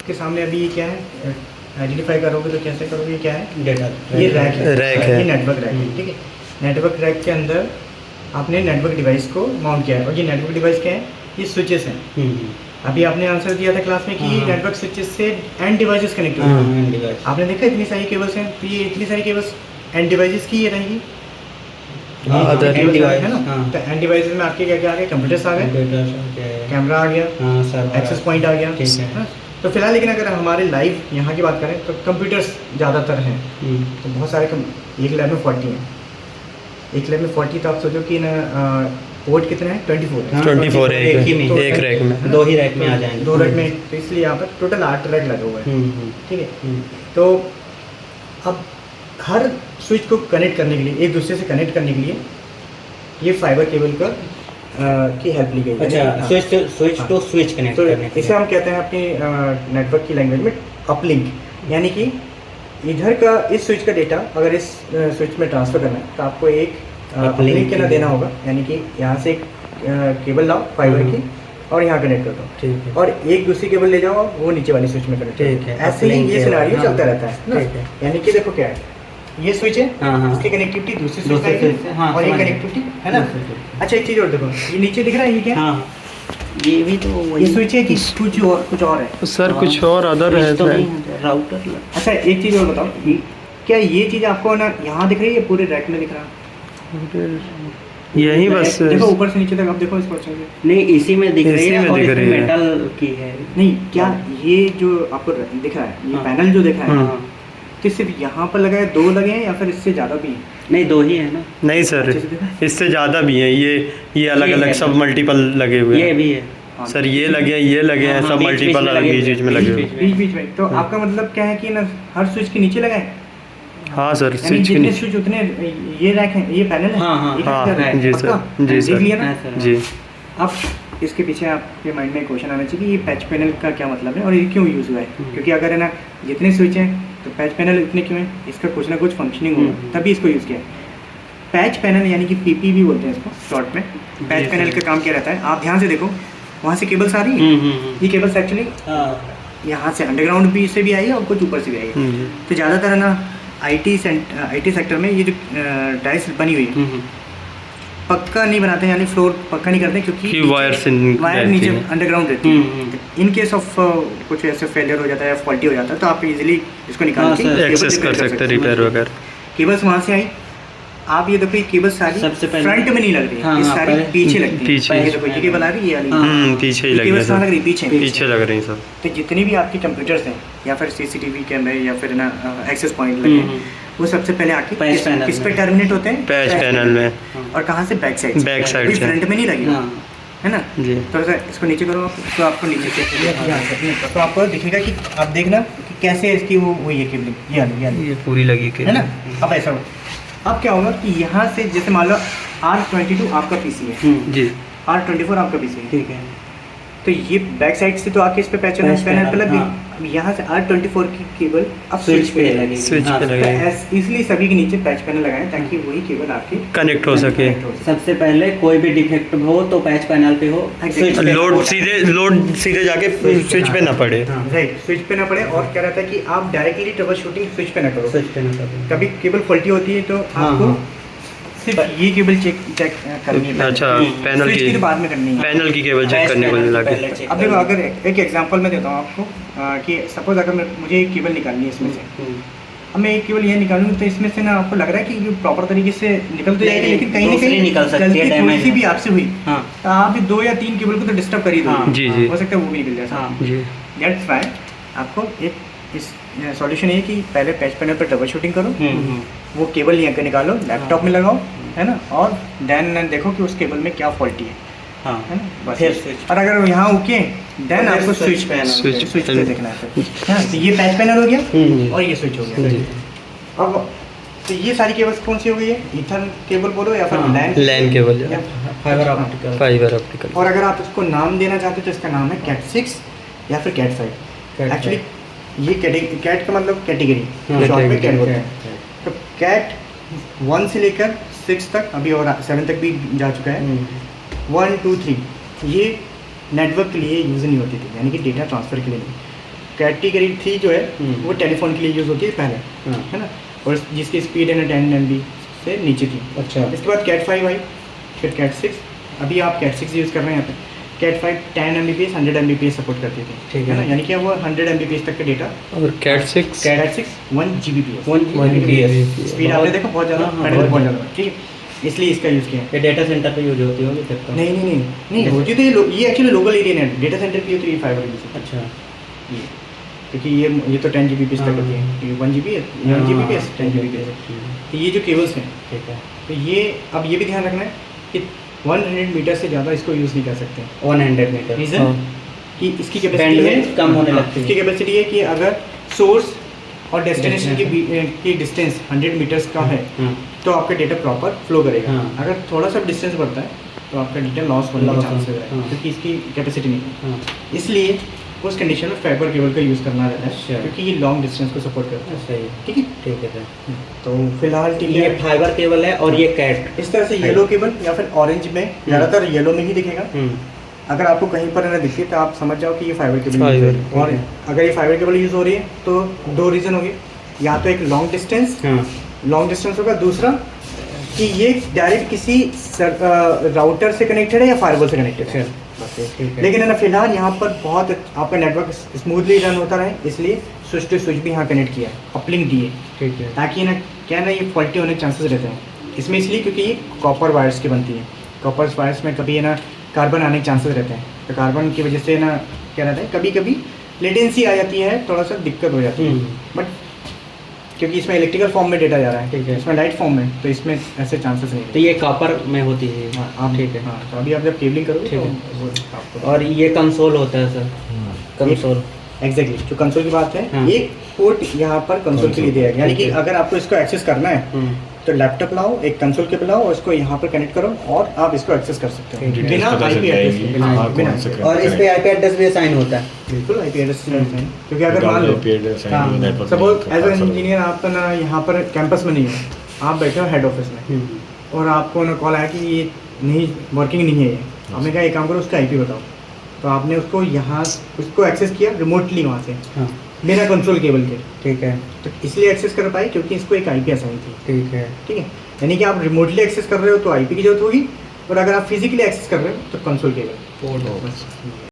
के सामने अभी ये क्या है, आइडेंटिफाई करोगे तो कैसे करोगे, ये क्या है, डेटा ये रैक है, ये है। नेटवर्क रैक है, ठीक है। नेटवर्क रैक के अंदर आपने नेटवर्क डिवाइस को माउंट किया है, और ये नेटवर्क डिवाइस क्या है, ये स्विचेस हैं। अभी आपने आंसर दिया था क्लास में कि हाँ। नेटवर्क स्विचेस से एंड डिवाइसेस कनेक्ट होते हैं। आपने देखा इतनी सारी केबल्स हैं, तो ये इतनी सारी केबल्स एंड डिवाइसेस की ये रहेंगी, अदर केबल्स डिवाइस है ना। तो एंड डिवाइसेस में आपके क्या क्या आ गए, कंप्यूटर्स आ गए, कैमरा आ गया, एक्सेस पॉइंट आ गया, ठीक है। हाँ। तो फिलहाल लेकिन अगर हमारे लाइव यहाँ की बात करें तो कंप्यूटर्स ज़्यादातर हैं, तो बहुत सारे एक लैब में 40 हैं, एक लैब में 40, तो आप सोचो कि ना पोर्ट कितने हैं, 24 है। 24 है एक ही में, तो एक रैक में, दो ही रैक में आ जाएंगे, 2 रैक में, तो इसलिए यहाँ पर टोटल 8 रैक लगा हुआ है, ठीक है। तो अब हर स्विच को कनेक्ट करने के लिए, एक दूसरे से कनेक्ट करने के लिए ये फाइबर केबल का की हेल्प ली गई है। अच्छा, स्विच टू स्विच कनेक्ट तो करने के इसे हम कहते हैं अपनी नेटवर्क की लैंग्वेज में अपलिंक, यानी कि इधर का इस स्विच का डेटा अगर इस स्विच में ट्रांसफ़र करना है तो आपको एक अपलिंक के ना देना होगा, यानी कि यहाँ से एक केबल लाओ फाइबर की और यहाँ कनेक्ट कर दो, ठीक है। और एक दूसरी केबल ले जाओ वो नीचे वाली स्विच में कनेक्ट, ठीक है। ऐसे ही uplink ये सिनेरियो हाँ, चलता रहता है ना। ठीक है। यानी कि देखो क्या है, ये स्विच है, हाँ। इसकी कनेक्टिविटी दूसरी स्विच दूसरे स्विच से, हाँ, और ये समझ गया। कनेक्टिविटी है ना। दूसरे स्विच। अच्छा, एक चीज़ और देखो, ये नीचे दिख रहा है, ये क्या है? हाँ, ये भी तो ये स्विच है कि कुछ और है? सर कुछ और अदर है तो शायद। राउटर। अच्छा, एक चीज़ और बताओ, क्या ये चीज़ आपको ना यहाँ दिख रही है, पूरे रैक में दिख रहा है? यही बस देखो ऊपर से नीचे तक, अब देखो इस क्वेश्चन से। नहीं, इसी में दिख रही इसी है में और दिख इसमें रही है। मेटल की है। नहीं, क्या ये जो आपको दिख रहा है, ये हाँ। पैनल जो दिख रहा है, हाँ, कि सिर्फ यहाँ पर लगा है, 2 लगे हैं या फिर इससे ज़्यादा भी हैं? नहीं, दो ही है ना। नहीं सर, अच्छे से देखो। इससे ज़्यादा भी हैं, ये अलग ये अलग है सब ना। मल्टीपल लगे हुए ये हैं भी है। हाँ, सर, ये लगे हैं, ये लगे हैं, हाँ, सब बीच- मल्टीपल बीच में अलग लगे बीच में हुए लगे हैं। हुए हैं। बीच में। तो आपका मतलब क्या है कि ना हर स्विच के नीचे लगा है, हाँ सर, यानी स्विच के जितने नीचे। स्विच उतने ये रैक है, ये पैनल है। हाँ, हाँ, ये हाँ, क्या रैक है? जी पक्का? सर, जी देख सर, लिया ना? हाँ, सर। जी। अब इसके पीछे आपके माइंड में क्वेश्चन आना चाहिए कि ये पैच पैनल का क्या मतलब है और ये क्यों यूज़ हुआ है। क्योंकि अगर है ना जितने स्विच हैं तो पैच पैनल इतने क्यों है, इसका कुछ ना कुछ फंक्शनिंग होगा, तभी इसको यूज़ किया है। पैच पैनल यानी कि पीपी भी बोलते हैं इसको शॉर्ट में। पैच पैनल का काम क्या रहता है, आप ध्यान से देखो, वहाँ से केबल्स आ रही है, ये केबल्स एक्चुअली यहाँ से अंडरग्राउंड भी से भी आई है और कुछ ऊपर से भी आई है। तो ज़्यादातर है ना आईटी सेक्टर में ये जो टाइल्स बनी हुई है, पक्का नहीं बनाते हैं, यानी फ्लोर पक्का नहीं करते हैं, क्योंकि कि वायर से वायर रहती नीचे है। अंडरग्राउंड रहती है। इन केस ऑफ कुछ ऐसे फेलियर हो जाता है या फॉल्टी हो जाता है तो आप इजीली इसको निकाल हाँ, के सर, केबल एक्सेस से कर repair सकते हैं, रिपेयर वगैरह। केबल्स वहाँ से आई, आप ये देखो ये केबल्स सारी सबसे पहले- फ्रंट में नहीं लग रही है, हाँ, ये हाँ, सारी पहले- पीछे लगती है। पीछे। ये देखो ये केबल आ रही है, ये वाली। पीछे ही ये लगे केबल्स कहाँ लग रही हैं है, सर, पीछे लग रही हैं सब। तो जितनी भी आपकी कंप्यूटर्स हैं या फिर सीसीटीवी कैमरे या फिर ना एक्सेस पॉइंट लगे हैं, वो सबसे पहले आके पैच पैनल किस पे में। टर्मिनेट होते हैं, पैच पैनल में। और कहाँ से, बैक साइड बैक साइड से। फ्रंट में नहीं लगी, हाँ। है ना। जी। थोड़ा सा इसको नीचे करो आप, तो आपको नीचे से तो आपको दिखेगा कि आप देखना कि कैसे इसकी वो हुई है केबलिंग, ये वाली ये पूरी लगी के है ना। अब ऐसा हो, अब क्या होगा कि यहाँ से जैसे मान लो R22 आपका पीसी है, जी। R24 आपका पीसी है, ठीक है। तो ये बैक साइड से तो आके इस पे पैच पैनल पे लग गई। हाँ। अब यहाँ से R24 की केबल अब स्विच पे लगेगी। स्विच हाँ, पे तो लगेगी, इसलिए सभी के नीचे पैच पैनल लगाएं ताकि वही केबल आपकी कनेक्ट हो सके। connect हो सके। सबसे पहले कोई भी डिफेक्ट हो तो पैच पैनल पे हो, स्विच पे लोड सीधे जाके स्विच पे ना पड़े। हाँ। राइट, स्विच पे ना पड़े। और क्या रहता है कि आप डायरेक्टली ट्रबल शूटिंग स्विच पे ना करो, स्विच पे ना करो। कभी केबल फॉल्टी होती है तो हाँ, आपको हाँ। सिर्फ ये केबल चेक करनी है। अच्छा, पैनल स्विच की तो बाद में करनी है। पैनल की केबल चेक पैच करने को पैनल नहीं पे लगे। पहले check अब देखो, करो। अगर एक एग्जांपल मैं देता हूँ आपको कि सपोज अगर मुझे एक केबल निकालनी है इसमें से, अब मैं एक केबल ये निकालूंगी तो इसमें से ना आपको लग रहा है कि ये प्रॉपर तरीके से निकल तो जाएगी, नहीं, लेकिन कहीं ना दूसरी कहीं निकल सकती है, गलती थोड़ी डैमेज सी भी हो। आपसे हुई हाँ, तो आप 2 या 3 केबल को तो डिस्टर्ब कर ही हाँ, दो, जी, जी। हो सकता है वो भी निकल जाए। हाँ। जी। दैट्स व्हाई आपको एक इस सॉल्यूशन ये है कि पहले पैच पैनल पर ट्रबल शूटिंग करो, वो केबल यहाँ के निकालो, लैपटॉप में लगाओ, है ना, और देन देखो कि उस केबल में क्या फॉल्टी है हाँ। ना, बस। फिर स्विच। और अगर यहाँ ओके देन तो आपको फिर switch switch panel switch switch पे पैनल। देखना है फिर, है ना। तो ये पैच पैनल हो गया और ये स्विच हो गया। जी। अब तो ये सारी केबल्स कौन सी हो गई है, ईथर केबल बोलो या फिर हाँ, लैन लैन केबल, या फाइबर ऑप्टिकल। Fibre optical. और अगर आप इसको नाम देना चाहते हो तो इसका नाम है कैट 6 या फिर कैट 5। Cat एक्चुअली ये कैट का मतलब कैटेगरी, हाँ, शॉर्ट में कैट category, होता है। तो कैट 1 से लेकर 6 तक, अभी और 7 तक भी जा चुका है। 1 2 3 ये नेटवर्क के लिए यूज़ नहीं होती थी, यानी कि डेटा ट्रांसफ़र के लिए नहीं। कैटेगरी 3 जो है वो टेलीफोन के लिए यूज़ होती है पहले, हाँ। है ना, और जिसकी स्पीड है ना 10 MB से नीचे थी। अच्छा। इसके बाद कैट 5 आई, फिर कैट 6, अभी आप कैट 6 यूज़ कर रहे हैं यहाँ पे। कैट 5 10 Mbps 100 Mbps सपोर्ट करती थी, ठीक है है ना, यानी कि वो 100 Mbps तक का डेटा। और cat 6 cat 6 1 Gbps 1 Gbps speed आपने देखा बहुत ज़्यादा, हाँ, बहुत बहुत ज़्यादा, ठीक है, इसलिए इसका यूज़ किया। ये डेटा सेंटर पे यूज होती होगी फिर तो। नहीं होती तो ये actually local area net, data centre की तो ये फाइबर यूज़ है, अच्छा। ये क्योंकि ये तो 10 Gbps तक होती है, ये 1 Gbps 1 Gbps 10 Gbps। तो ये जो केबल्स हैं, ठीक है। तो ये अब ये भी ध्यान रखना है कि 100 मीटर से ज़्यादा इसको यूज़ नहीं कर सकते। 100 मीटर। रीज़न हाँ। कि इसकी कैपेसिटी Bandwidth है कम होने हाँ, लगती है। इसकी कैपेसिटी है कि अगर सोर्स और डेस्टिनेशन की डिस्टेंस 100 मीटर्स का है हाँ। तो आपका डेटा प्रॉपर फ्लो करेगा। हाँ। अगर थोड़ा सा डिस्टेंस बढ़ता है तो आपका डेटा लॉस होने के Loss चांसेस होने, है, हाँ। क्योंकि इसकी कैपेसिटी नहीं है। हाँ। इसलिए उस कंडीशन में फाइबर केबल का यूज़ करना रहता अच्छा। है, क्योंकि ये लॉन्ग डिस्टेंस को सपोर्ट करता है। सही। ठीक है, ठीक है सर। तो फिलहाल ठीक ये है। फाइबर केबल है और ये कैट। इस तरह से येलो केबल या फिर ऑरेंज में, ज़्यादातर येलो में ही दिखेगा। अगर आपको कहीं पर ना दिखे तो आप समझ जाओ कि ये फाइबर केबल यूज़ हो रही है। और अगर ये फाइबर केबल यूज़ हो रही है तो 2 रीज़न हो गए, या तो एक लॉन्ग डिस्टेंस होगा, दूसरा कि ये डायरेक्ट किसी राउटर से कनेक्टेड है या फायरवॉल से कनेक्टेड है। ठीक है। लेकिन है ना फिलहाल यहाँ पर बहुत आपका नेटवर्क स्मूथली रन होता रहे, इसलिए स्विच टू स्विच भी यहाँ कनेक्ट किया है, अपलिंक दिए, ठीक है। ताकि ना क्या ना ये फॉल्टी होने के चांसेस रहते हैं इसमें, इसलिए क्योंकि ये कॉपर वायर्स की बनती है। कॉपर वायर्स में कभी है ना कार्बन आने के चांसेस रहते हैं, तो कार्बन की वजह से ना क्या रहता है, कभी कभी लेटेंसी आ जाती है, थोड़ा सा दिक्कत हो जाती है। बट क्योंकि इसमें इलेक्ट्रिकल फॉर्म में डेटा जा रहा है, ठीक है। इसमें लाइट फॉर्म में, तो इसमें ऐसे चांसेस नहीं तो ये कॉपर में होती है। हाँ, आप ठीक है। हाँ, तो अभी आप जब केबलिंग करोगे ठीक तो है। वो आपको और ये कंसोल होता है सर। कंसोल। एग्जैक्टली जो कंसोल की बात है, हाँ। एक पोर्ट यहाँ पर कंसोल के लिए दिया गया, यानी कि ठीक है। अगर आपको इसको एक्सेस करना है तो लैपटॉप लाओ, एक कंसोल केबल लाओ और इसको यहाँ पर कनेक्ट करो और आप इसको एक्सेस कर सकते हो ठीक है। बिना पता चल आईपी जाएगी, एड्रेस के। हाँ, बिना कौन सा IP और इस पे आईपी एड्रेस भी असाइन होता है। बिल्कुल आईपी एड्रेस, क्योंकि अगर मान लो सपोज एज एन इंजीनियर आप तो ना यहाँ पर कैंपस में नहीं हो, आप बैठे हो हेड ऑफिस में और आपको ना कॉल आया कि ये नहीं वर्किंग नहीं है, ये आपने कहा एक काम करो उसका आईपी बताओ, तो आपने उसको यहाँ उसको एक्सेस किया रिमोटली वहाँ से हाँ। बिना कंसोल केबल के, ठीक है। तो इसलिए एक्सेस कर पाए क्योंकि इसको एक आईपी असाइन थी। ठीक है। ठीक है, यानी कि आप रिमोटली एक्सेस कर रहे हो तो आईपी की जरूरत होगी, और अगर आप फिजिकली एक्सेस कर रहे हो तो कंसोल केबल।